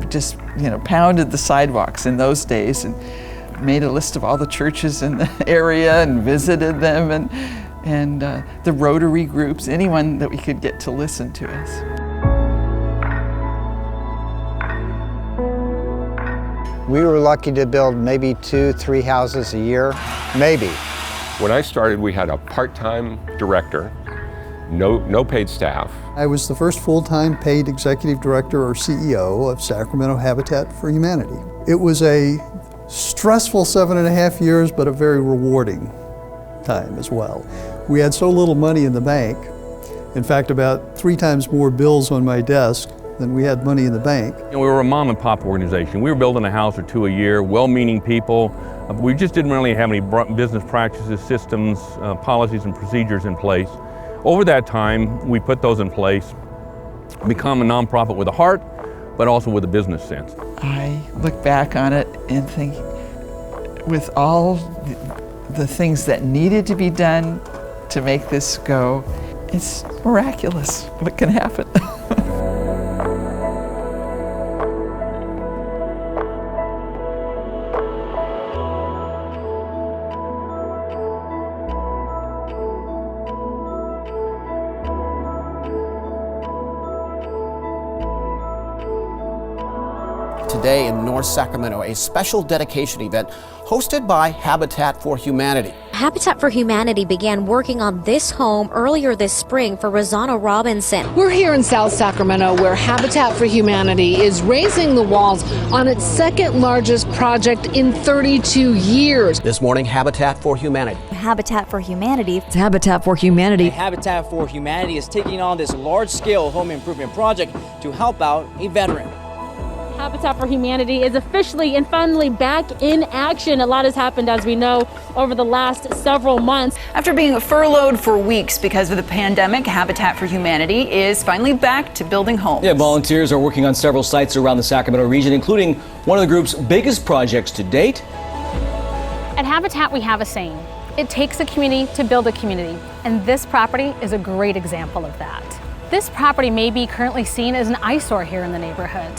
just, pounded the sidewalks in those days and made a list of all the churches in the area and visited them, and the Rotary groups, anyone that we could get to listen to us. We were lucky to build maybe 2-3 houses a year, maybe. When I started, we had a part-time director, no paid staff. I was the first full-time paid executive director or CEO of Sacramento Habitat for Humanity. It was a stressful 7.5 years, but a very rewarding time as well. We had so little money in the bank, in fact about 3 times more bills on my desk than we had money in the bank. We were a mom and pop organization. We were building a house or 2 a year, well-meaning people. We just didn't really have any business practices, systems, policies and procedures in place. Over that time, we put those in place, become a nonprofit with a heart, but also with a business sense. I look back on it and think, with all the things that needed to be done to make this go, it's miraculous what can happen. Today in North Sacramento, a special dedication event hosted by Habitat for Humanity. Habitat for Humanity began working on this home earlier this spring for Rosanna Robinson. We're here in South Sacramento where Habitat for Humanity is raising the walls on its second largest project in 32 years. This morning, Habitat for Humanity. Habitat for Humanity. It's Habitat for Humanity. Habitat for Humanity is taking on this large-scale home improvement project to help out a veteran. Habitat for Humanity is officially and finally back in action. A lot has happened, as we know, over the last several months. After being furloughed for weeks because of the pandemic, Habitat for Humanity is finally back to building homes. Yeah, volunteers are working on several sites around the Sacramento region, including one of the group's biggest projects to date. At Habitat, we have a saying: it takes a community to build a community, and this property is a great example of that. This property may be currently seen as an eyesore here in the neighborhood,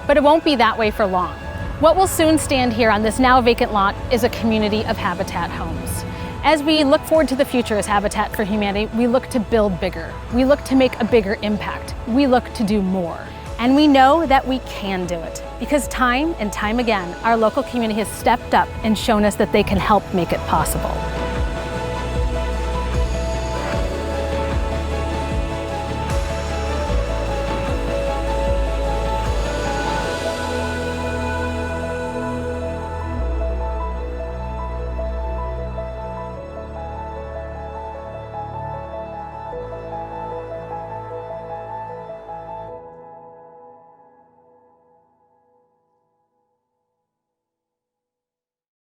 but it won't be that way for long. What will soon stand here on this now vacant lot is a community of Habitat homes. As we look forward to the future as Habitat for Humanity, we look to build bigger. We look to make a bigger impact. We look to do more. And we know that we can do it, because time and time again, our local community has stepped up and shown us that they can help make it possible.